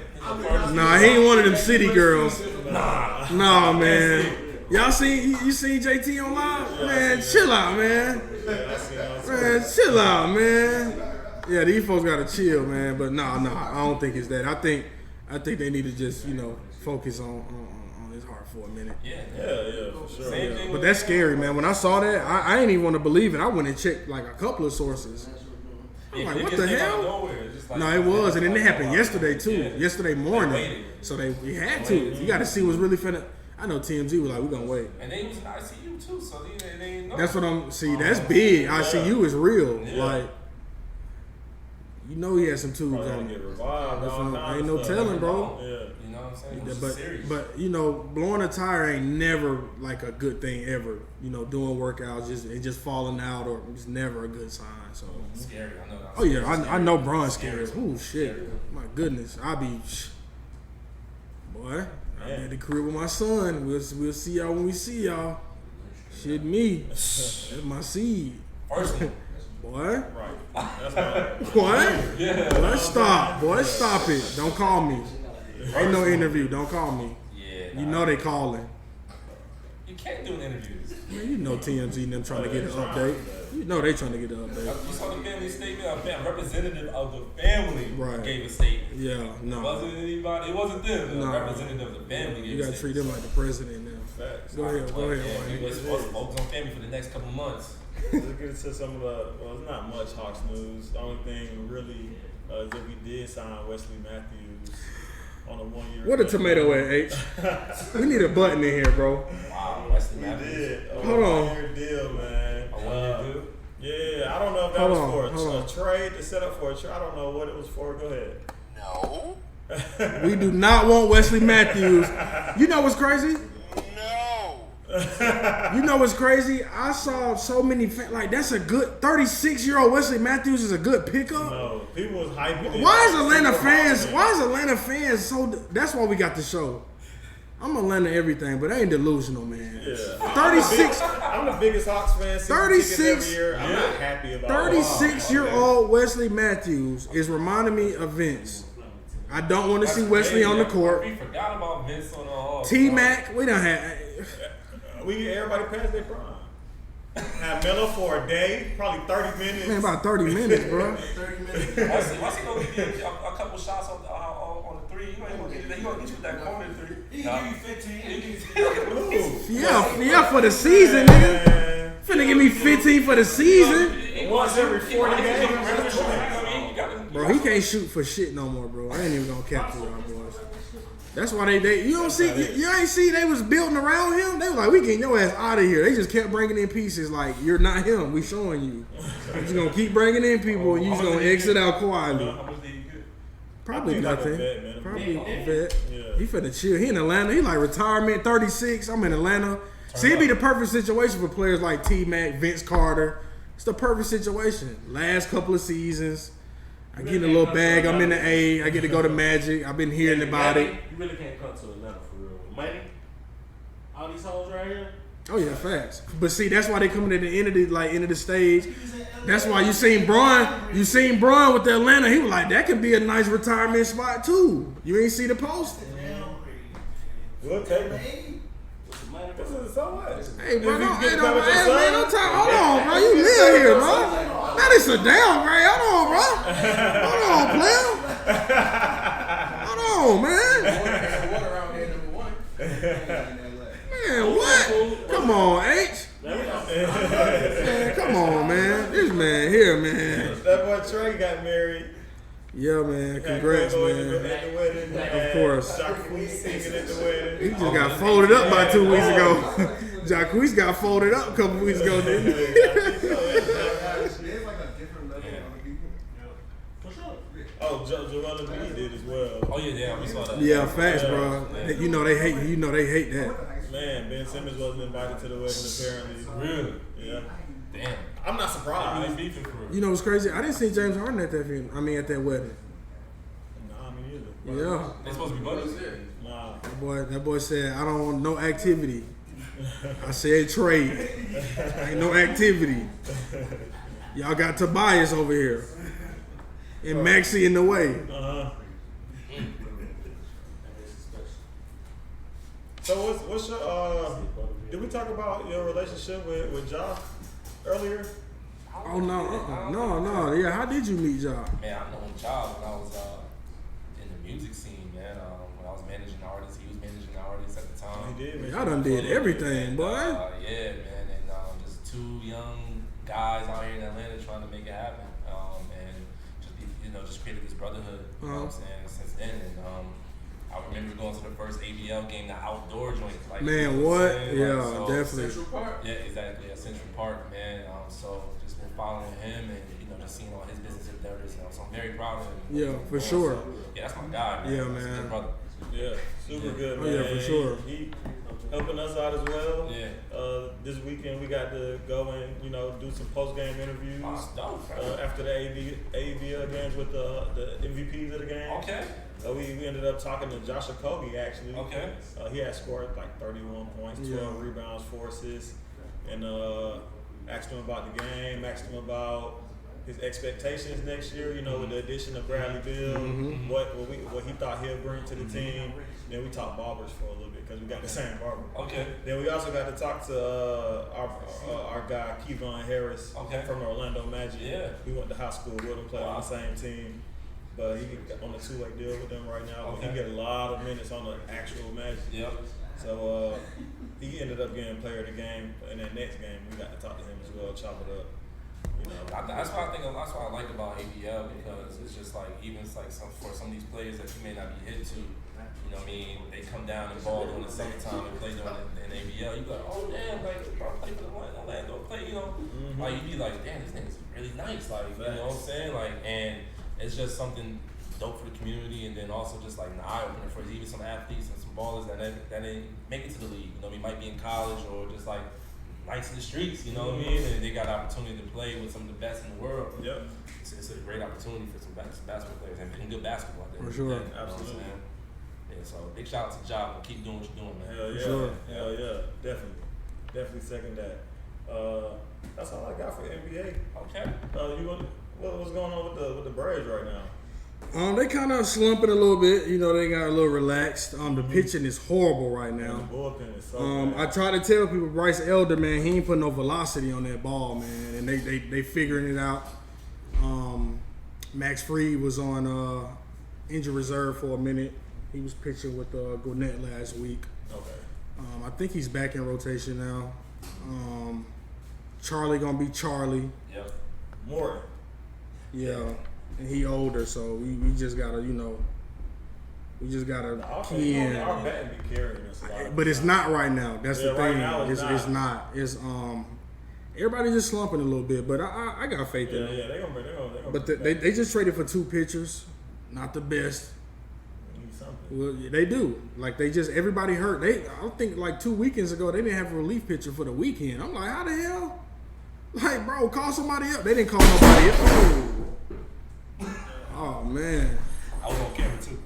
Nah, he ain't one of them city girls. Nah, man. Y'all seen JT on live? Man, chill out, man. Man, chill out, man. Yeah, these folks gotta chill, man. But no, I don't think it's that. I think they need to just, focus on his heart for a minute.
Yeah,
for sure.
Same thing
But that's scary, man. When I saw that, I ain't even want to believe it. I went and checked like a couple of sources. I'm like, what the hell? No, it was, and then it happened yesterday too.
Yeah.
Yesterday morning. So they had to. You got to see what's really finna. I know TMZ was like, we're gonna wait.
And they was in ICU too, so they ain't know.
That's what I'm. See, that's big. ICU is real.
Yeah.
Like, he had some tubes
Probably
on
get
him.
revived.
Ain't no telling, bro.
Yeah.
You know what I'm saying? Which is serious.
But blowing a tire ain't never like a good thing ever. Doing workouts just falling out or it's never a good sign. So
Scary. I know.
oh yeah, I know Bron's scared. Oh shit, my goodness, I'll be boy. I'm at the crib with my son. We'll see y'all when we see y'all. Shit, me, that's my seed.
Personally.
Boy,
Right. That's right.
boy,
Yeah.
boy, stop it. Don't call me. Ain't no interview. Don't call me.
Yeah.
You know they calling.
You can't do an interview.
Man, TMZ and them trying to get an update. You know they trying to get an update.
You saw the family statement. A representative of the family
Right.
gave a statement.
Yeah,
It
no.
wasn't anybody. It wasn't them.
No.
A representative of the family gave
You
a
gotta treat
statement.
them like the president now.
Facts.
Go ahead,
Yeah,
Wayne.
we was focused on family for the next couple months.
Let's get into some of it's not much Hawks news. The only thing really is that we did sign Wesley Matthews on a 1 year.
What a tomato at, H? We need a button in here, bro.
Wow, Wesley
We
Matthews.
did.
Hold on.
1 year deal, man.
A 1 year deal?
Yeah, I don't know if that
Hold
was
on, hold
for
on.
a trade to set up for a trade. I don't know what it was for. Go ahead.
No.
We do not want Wesley Matthews. You know what's crazy?
No.
You know what's crazy? I saw so many that's a good 36-year-old Wesley Matthews is a good pickup.
No, people was hyping it.
Why is Atlanta fans so? That's why we got the show. I'm Atlanta everything, but I ain't delusional, man.
Yeah.
36.
I'm the biggest Hawks fan.
36
every year. I'm not happy about
36-year-old Wesley Matthews is reminding me of Vince. I don't want to see Wesley on the court.
We forgot about Vince on the Hawks.
T-Mac, we don't have.
Everybody passed their prime. Had Melo for a day, probably 30 minutes.
Man, about 30 minutes, bro.
30 minutes.
Once he gonna give you a couple shots on the three, he gonna get you with that corner three.
He can give you 15.
Yeah, for the season, nigga.
Man.
Finna give me 15 for the season.
Once every 40 games.
Bro, he can't shoot for shit no more, bro. I ain't even gonna capture y'all boys. That's why they you don't see you ain't see they was building around him. They was like, we getting your ass out of here. They just kept bringing in pieces like you're not him. We showing you. We're just gonna keep bringing in people and you just gonna exit out quietly.
How much did he get?
Probably
I think like a
nothing.
vet, man.
Probably
Yeah.
a vet.
Yeah.
He finna chill. He in Atlanta. He like retirement, 36. I'm in Atlanta. See, it'd be the perfect situation for players like T-Mac, Vince Carter. It's the perfect situation. Last couple of seasons, I get a little bag. I'm in the A. I get to go to Magic. I've been hearing about it.
You really can't come to Atlanta for real. Money, all these hoes right here.
Oh yeah, facts. But see, that's why they coming at the end of the stage. That's why you seen Bron with the Atlanta. He was like, that could be a nice retirement spot too. You ain't see the post.
We'll take it. This is so what?
Hey, bro,
If you
don't,
get
hey,
back
don't,
with your
hey,
son?
man, don't talk. Hold on, bro. You live here, bro. That is a downgrade. Hold on, bro. Hold on, player. Hold on, man.
Water around
boy Trey got married.
Yeah, man. Congrats, man.
At the wedding.
Of course.
Jacquees singing at the wedding.
He just got folded up about 2 weeks ago. Jacquees got folded up a couple weeks ago, didn't he?
There's like a different level of other people.
For sure.
Oh, Joel Embiid did as well.
Oh yeah, we saw that.
Yeah, facts, bro. You know they hate that.
Man, Ben Simmons wasn't invited to the wedding apparently.
Really?
Yeah.
Damn.
I'm not
They
surprised.
really beefing for real.
You know what's crazy? I didn't see James Harden at that funeral. I mean, at that wedding.
Nah, me neither.
Yeah.
They supposed to be buddies.
Nah.
That boy said, I don't want no activity. I said trade. Ain't no activity. Y'all got Tobias over here. And Maxie in the way.
Uh-huh. So what's your did we talk about your relationship with Ja earlier?
Oh, no. Yeah, how did you meet Ja?
Man, I know Ja when I was in the music scene, man. When I was managing artists, he was managing artists at the time.
He did.
Y'all done did everything, boy.
Yeah, man, and just two young guys out here in Atlanta trying to make it happen, and just created this brotherhood. You know what I'm saying? Since then, and I remember going to the first ABL game, the outdoor joint. Like,
Man,
you know
what?
I'm saying?
Yeah,
so,
definitely.
Central Park.
Yeah, exactly. At Central Park, man. So just been following him and just seeing all his business endeavors. So I'm very proud of him.
Yeah, for sure.
So, yeah, that's my guy, man.
Yeah,
That's
man.
a good brother.
Yeah, super good,
Oh,
man.
yeah, for sure.
He helping us out as well.
Yeah.
This weekend we got to go and do some post game interviews
Oh, that's dope, bro.
after the ABL games with the MVPs of the game.
Okay.
We ended up talking to Josh Okogie actually.
Okay.
He had scored like 31 points, 12 rebounds, 4 assists, and asked him about the game, asked him about his expectations next year. With the addition of Bradley Beal, what he thought he'll bring to the team. Then we talked barbers for a little bit because we got the same barber.
Okay.
Then we also got to talk to our guy Kevon Harris from the Orlando Magic.
Yeah.
We went to high school with him, played on the same team. But he on a 2-way deal with them right now. But he get a lot of minutes on the actual Magic.
Yep.
So he ended up getting player of the game. In that next game, we got to talk to him as well, chop it up.
That's why that's what I like about ABL, because it's just like, even it's like for some of these players that you may not be hit to, they come down and ball during the summertime and play during an ABL. You go, oh damn, like bro, play for the Orlando, play, like you be like, damn, this nigga's really nice, like you know what I'm saying, like, and it's just something dope for the community, and then also just like an eye opener for even some athletes and some ballers that didn't make it to the league. Might be in college or just like nice in the streets, you know what I mean? And they got an opportunity to play with some of the best in the world.
Yep.
It's a great opportunity for some basketball players and good basketball.
For sure.
Absolutely.
Yeah, so big shout out to Ja and keep doing what you're doing, man.
Hell yeah.
Sure.
Hell yeah. Definitely second that. That's all I got for NBA.
Okay.
What's going on with the Braves right now?
They kind of slumping a little bit. They got a little relaxed. The pitching is horrible right
The
now.
bullpen is so
I
bad.
try to tell people, Bryce Elder, man, he ain't putting no velocity on that ball, man, and they figuring it out. Max Fried was on injured reserve for a minute. He was pitching with Gwinnett last week.
Okay.
I think he's back in rotation now. Charlie gonna be Charlie.
Yep.
Morton.
Yeah, and he older, so we just gotta, we just gotta key in.
Our batting be carrying us a lot.
But it's not right now. That's the
right
thing.
now
It's not. It's everybody just slumping a little bit, but I got faith in them.
Yeah, they're gonna
But
be back.
they just traded for 2 pitchers, not the best.
They need something.
Well, they do. Like everybody hurt. I think like 2 weekends ago they didn't have a relief pitcher for the weekend. I'm like, how the hell? Like, bro, call somebody up. They didn't call nobody up. Oh man.
I was on camera too.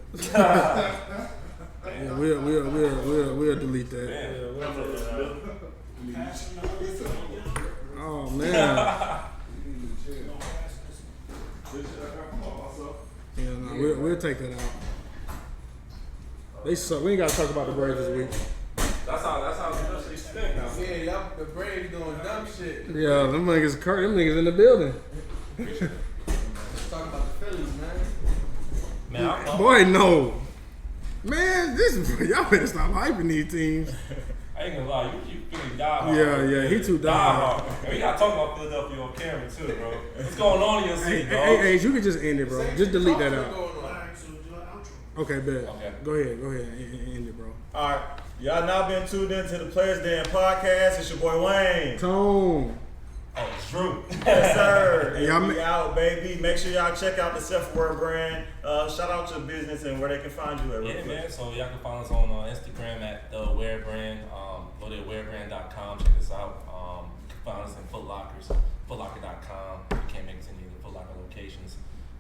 Yeah, we'll delete that.
Yeah, we'll take that out.
Oh man. Yeah, no, we'll take that out. They suck. We ain't gotta talk about the Braves this week.
That's how especially stink now.
Yeah, y'all, the Braves doing dumb shit.
Yeah, them niggas in the building.
Let's talk about the Phillies, man.
Man,
Boy, no. Man, y'all better stop hyping these teams.
Hey, I ain't gonna lie, you really die hard.
Yeah, he too die hard.
We gotta talk about Philadelphia on camera too, bro. What's going on in your city, dog?
Hey, you can just end it, bro. Just delete that out.
Alright, so do an outro.
Okay, bet.
Okay.
Go ahead, end it, bro.
All right, y'all now been tuned into the Players Den podcast. It's your boy Wayne.
Tone.
Oh, Drew.
Yes, sir.
Y'all
And we
ma-
out, baby. Make sure y'all check out the Self-Aware brand. Shout out your business and where they can find you at. real
Yeah,
quick.
man. So y'all can find us on Instagram at the Aware Brand. Go to awarebrand.com. Check us out. You can find us in Foot Lockers, footlocker.com. You can't make us any of the Foot Locker locations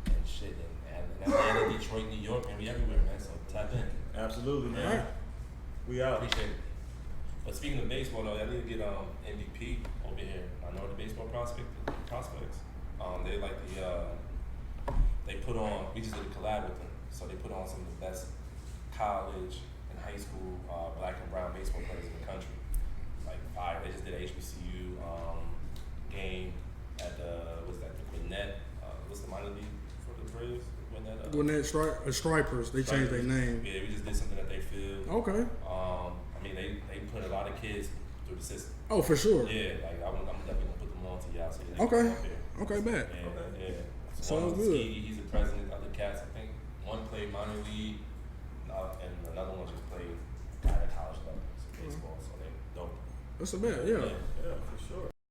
and shit. And Atlanta, Detroit, New York, man. We everywhere, man. So tap in.
Absolutely, man.
All right.
We out.
Appreciate it. But speaking of baseball, though, I need to get MVP over here. Minority baseball prospects. They like they put on. We just did a collab with them, so they put on some of the best college and high school black and brown baseball players in the country. Like fire. They just did a HBCU game at the Gwinnett. What's the minor league for the Braves?
Gwinnett Stripers. They changed their name.
Yeah, we just did something at their field.
Okay.
I mean, they put a lot of kids through the system.
Oh, for sure.
Yeah, like I'm definitely gonna put them on to y'all so they
Okay.
can come up here.
Okay, bet.
Yeah.
Sounds
One was
good.
Ski, he's the president. Other cats, I think, one played minor league, and another one just played kind of college level baseball. So they dope.
That's a bet. Yeah.
Yeah.